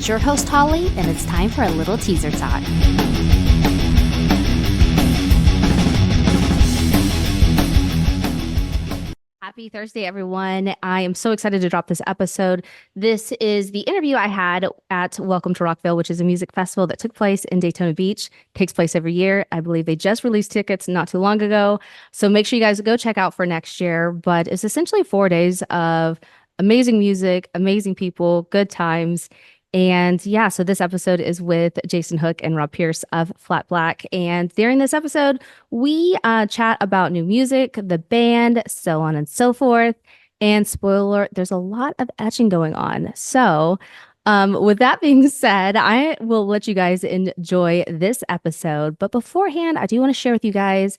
is your host, Hollie, and it's time for a little teaser talk. Happy Thursday, everyone. I am so excited to drop this episode. This is the interview I had at Welcome to Rockville, which is a music festival that took place in Daytona Beach. Takes place every year. I believe they just released tickets not too long ago. So make sure you guys go check out for next year. But it's essentially 4 days of amazing music, amazing people, good times. And yeah, so this episode is with Jason Hook and Rob Pierce of Flat Black. And during this episode, we chat about new music, the band, so on and so forth. And spoiler alert, there's a lot of etching going on. So with that being said, I will let you guys enjoy this episode. But beforehand, I do want to share with you guys,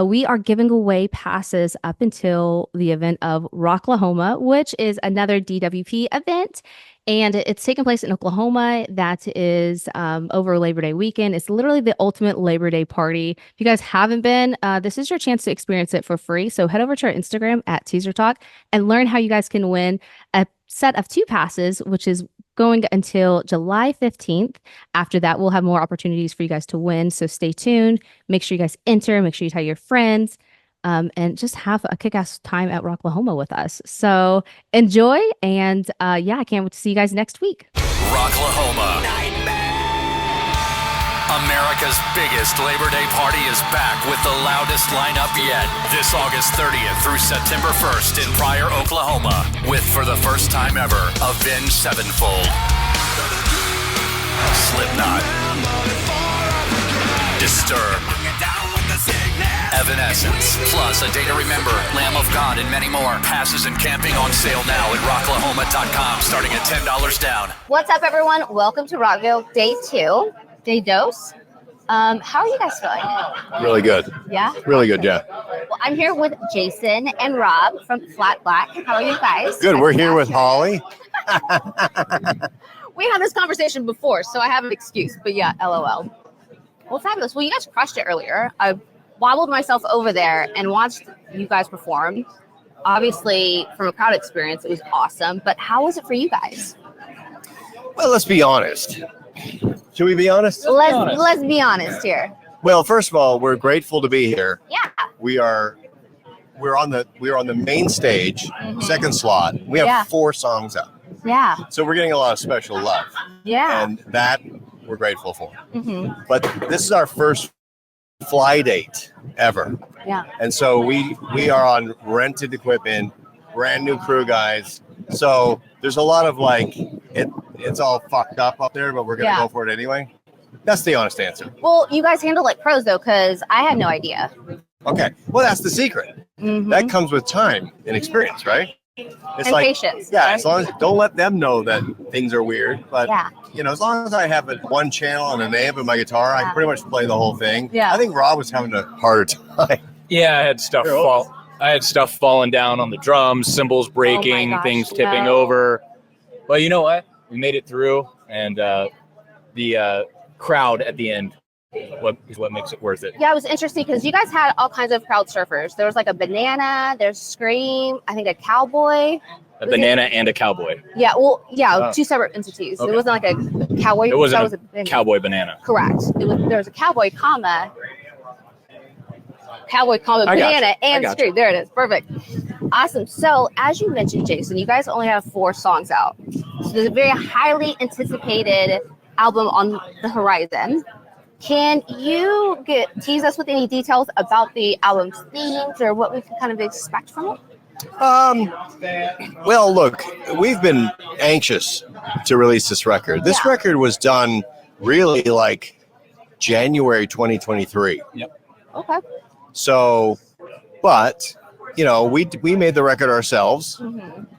we are giving away passes up until the event of Rocklahoma, which is another DWP event. And it's taking place in Oklahoma. That is over Labor Day weekend. It's literally the ultimate Labor Day party. If you guys haven't been, this is your chance to experience it for free. So head over to our Instagram at Teaser Talk and learn how you guys can win a set of 2 passes, which is going until July 15th. After that, we'll have more opportunities for you guys to win. So stay tuned. Make sure you guys enter. Make sure you tell your friends. And just have a kick-ass time at Rocklahoma with us. So enjoy, and yeah, I can't wait to see you guys next week. Rocklahoma. America's biggest Labor Day party is back with the loudest lineup yet. This August 30th through September 1st in Pryor, Oklahoma, with, for the first time ever, Avenged Sevenfold, Slipknot, Disturbed, Evanescence, plus A Day to Remember, Lamb of God, and many more. Passes and camping on sale now at rocklahoma.com, starting at $10 down. What's up, everyone? Welcome to Rockville, day 2, day dos. How are you guys feeling? Really good. Yeah? Really good, yeah. Well, I'm here with Jason and Rob from Flat Black. How are you guys? Good. We're here with Hollie. We had this conversation before, so I have an excuse. But yeah, LOL. Well, fabulous. Well, you guys crushed it earlier. I wobbled myself over there and watched you guys perform. Obviously, from a crowd experience, it was awesome. But how was it for you guys? Well, let's be honest. Should we be honest? Let's be honest here. Well, first of all, we're grateful to be here. Yeah. We're on the main stage, second slot. We have 4 songs up. Yeah. So we're getting a lot of special love. Yeah. And that we're grateful for. But this is our first fly date ever. Yeah. And so we are on rented equipment, brand new crew guys. So there's a lot of it's all fucked up there, but we're gonna go for it anyway. That's the honest answer. Well, you guys handle like pros though, because I had no idea. Okay. Well, that's the secret. That comes with time and experience, right? It's and patience. Yeah, right? as long as don't let them know that things are weird. But as long as I have one channel and an amp and my guitar, I can pretty much play the whole thing. Yeah. I think Rob was having a harder time. Yeah, I had stuff falling down on the drums, cymbals breaking, things tipping over. But you know what? We made it through, and the crowd at the end is what makes it worth it. Yeah, it was interesting because you guys had all kinds of crowd surfers. There was like a banana, there's Scream, I think a cowboy. A banana and a cowboy. Yeah, well, yeah, 2 separate entities. Okay. It wasn't like a cowboy. It wasn't a cowboy banana. Correct. There was a cowboy, banana, and Scream. There it is. Perfect. Awesome. So, as you mentioned, Jason, you guys only have 4 songs out. So, there's a very highly anticipated album on the horizon. Can you tease us with any details about the album's themes or what we can kind of expect from it? Well, look, we've been anxious to release this record. This record was done really like January 2023. Yep. Okay. So, but, we made the record ourselves,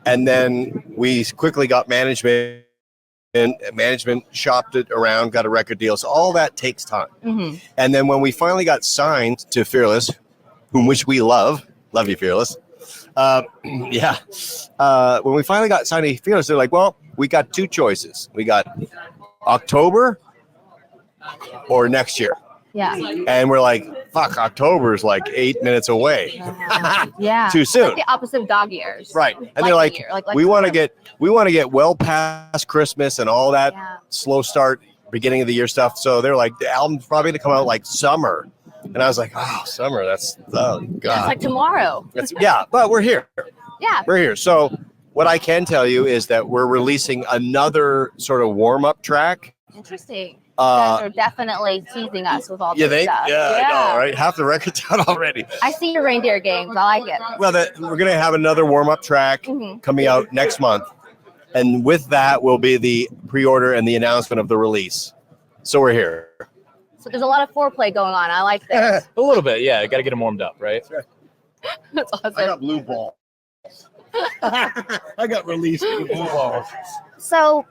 and then we quickly got management shopped it around, got a record deal. So all that takes time. And then when we finally got signed to Fearless, which we love you, Fearless. When we finally got signed to Fearless, they're like, well, we got 2 choices. We got October or next year. Yeah. And we're like, fuck, October's like 8 minutes away. Yeah. Too soon. Like the opposite of dog years. Right. And they're like, we want to get well past Christmas and all that slow start, beginning of the year stuff. So they're like, the album's probably going to come out like summer. And I was like, oh, summer, that's, oh, God. That's like tomorrow. But we're here. Yeah. We're here. So what I can tell you is that we're releasing another sort of warm-up track. Interesting. You guys are definitely teasing us with all this stuff. Yeah, I know, right? Half the record's out already. I see your reindeer games. I like it. Well, we're going to have another warm-up track coming out next month. And with that will be the pre-order and the announcement of the release. So we're here. So there's a lot of foreplay going on. I like this. A little bit, yeah. Got to get them warmed up, right? That's awesome. I got blue balls. I got released blue balls. So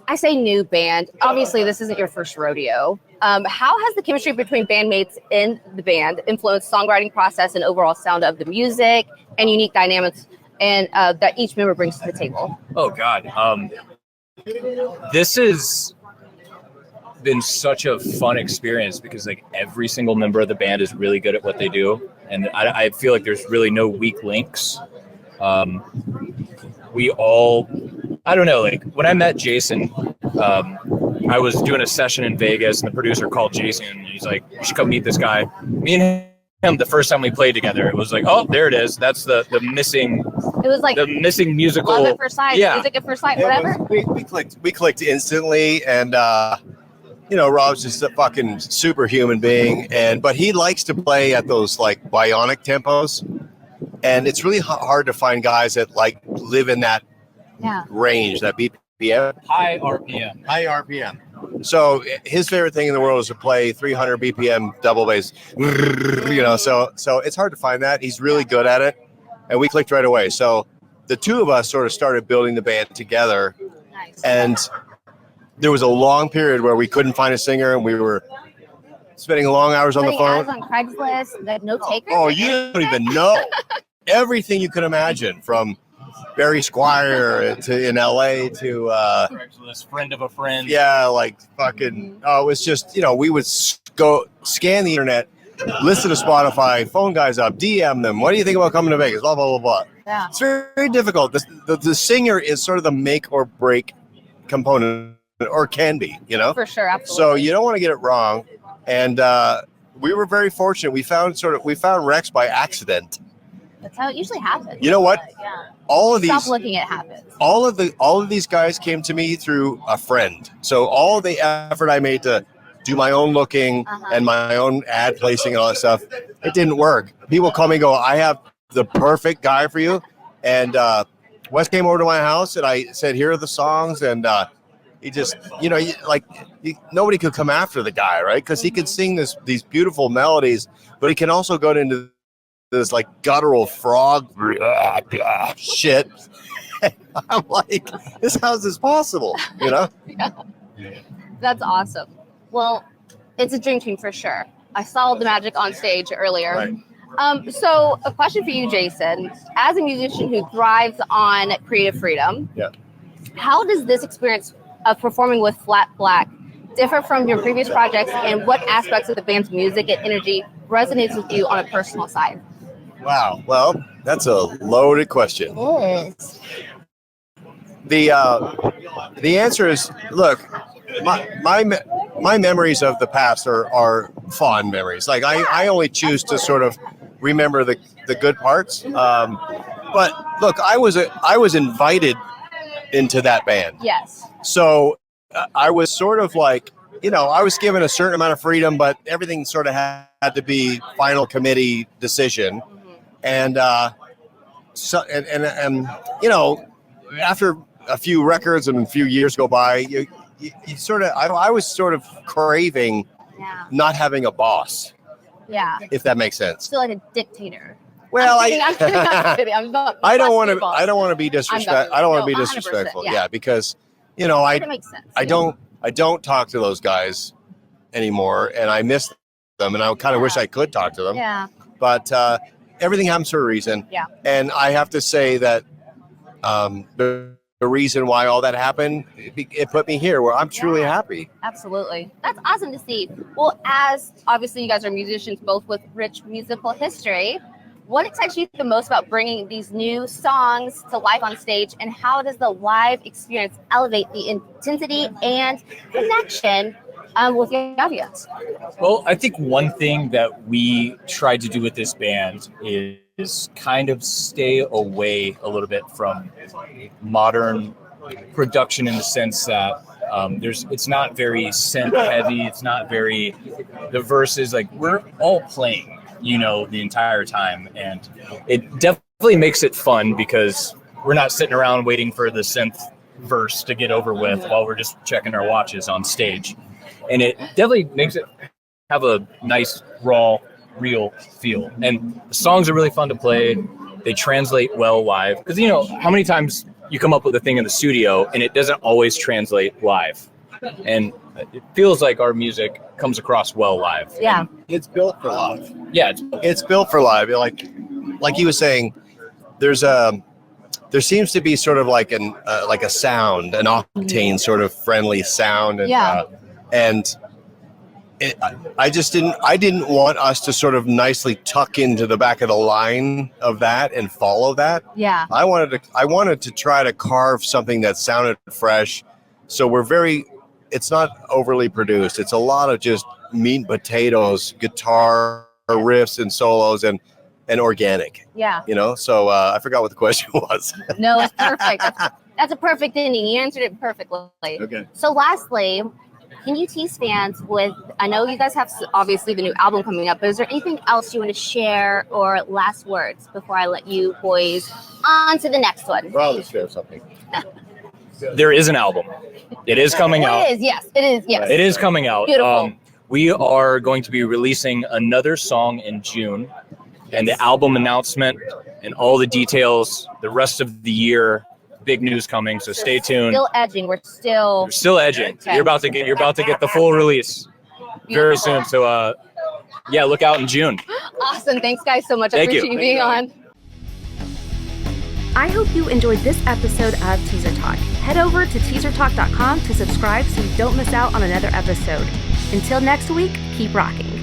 I say new band. Obviously, this isn't your first rodeo. How has the chemistry between bandmates in the band influenced songwriting process and overall sound of the music and unique dynamics and that each member brings to the table? Oh, God. This has been such a fun experience because like every single member of the band is really good at what they do. And I feel like there's really no weak links. We all, I don't know, like when I met Jason, I was doing a session in Vegas and the producer called Jason and he's like, you should come meet this guy. Me and him, the first time we played together, it was like, oh, there it is. That's the missing. It was like the missing musical. Love at first sight, music at first sight, whatever. We clicked instantly, and Rob's just a fucking superhuman being, but he likes to play at those like bionic tempos, and it's really hard to find guys that like live in that range, that BPM, high RPM. So his favorite thing in the world is to play 300 BPM double bass, so it's hard to find that. He's really good at it, and we clicked right away. So the two of us sort of started building the band together. Nice. And there was a long period where we couldn't find a singer, and we were spending long hours on the phone. On Craigslist, that no takers. Oh, you don't even know. Everything you could imagine, from Barry Squire in LA to Craigslist, friend of a friend. Yeah, like fucking. Oh, it was just we would go scan the internet, listen to Spotify, phone guys up, DM them. What do you think about coming to Vegas? Blah blah blah blah. Yeah. It's very, very difficult. The singer is sort of the make or break component, or can be. For sure, absolutely. So you don't want to get it wrong, and we were very fortunate. We found Rex by accident. That's how it usually happens. You know what? Yeah. All of these. Stop looking, it happens. All of these guys came to me through a friend. So all the effort I made to do my own looking and my own ad placing and all that stuff, it didn't work. People call me and go, I have the perfect guy for you. And Wes came over to my house and I said, here are the songs. And he just, nobody could come after the guy, right? Because he could sing these beautiful melodies, but he can also go into this like guttural frog shit. I'm like, how's this possible? Yeah. That's awesome. Well, it's a dream team for sure. I saw the magic on stage earlier. Right. So a question for you, Jason. As a musician who thrives on creative freedom, how does this experience of performing with Flat Black differ from your previous projects, and what aspects of the band's music and energy resonates with you on a personal side? Wow. Well, that's a loaded question. Yes. The answer is, look, my memories of the past are fond memories. Like I only choose to sort of remember the good parts. But look, I was invited into that band. Yes. So I was sort of like, I was given a certain amount of freedom, but everything sort of had to be final committee decision. And after a few records and a few years go by, you sort of, I was sort of craving not having a boss. Yeah. If that makes sense. Feel like a dictator. Well, I'm kidding. I don't want to be disrespectful. I don't want to be disrespectful. Yeah, because I don't talk to those guys anymore, and I miss them, and I kind of wish I could talk to them. Yeah. But everything happens for a reason. Yeah. And I have to say that there the reason why all that happened, it put me here where I'm truly happy. Absolutely. That's awesome to see. Well, as obviously you guys are musicians, both with rich musical history, what excites you the most about bringing these new songs to life on stage, and how does the live experience elevate the intensity and connection with your audience? Well, I think one thing that we tried to do with this band is kind of stay away a little bit from modern production, in the sense that it's not very synth heavy. It's not very, the verses, like, we're all playing, the entire time. And it definitely makes it fun because we're not sitting around waiting for the synth verse to get over with while we're just checking our watches on stage. And it definitely makes it have a nice, raw, real feel. And the songs are really fun to play. They translate well live. Because, how many times you come up with a thing in the studio and it doesn't always translate live. And it feels like our music comes across well live. Yeah. It's built for live. Yeah. It's built for live. Like you were saying, there seems to be sort of like a sound, an octane sort of friendly sound. And, I didn't want us to sort of nicely tuck into the back of the line of that and follow that. Yeah. I wanted to try to carve something that sounded fresh. So it's not overly produced. It's a lot of just meat and potatoes, guitar riffs and solos and organic. Yeah. So I forgot what the question was. No, it's perfect. That's a perfect ending. You answered it perfectly. Okay. So lastly, can you tease fans with, I know you guys have obviously the new album coming up, but is there anything else you want to share or last words before I let you boys on to the next one? Well, I'll just share something. There is an album. It is coming out. It is, yes. It is, yes. It is coming out. Beautiful. We are going to be releasing another song in June, and the album announcement and all the details, the rest of the year, big news coming. So stay tuned. Still edging. We're still edging. Okay. You're about to get the full release very soon. So look out in June. Awesome. Thanks guys so much. I appreciate you being on. I hope you enjoyed this episode of Teaser Talk. Head over to teasertalk.com to subscribe so you don't miss out on another episode. Until next week, keep rocking.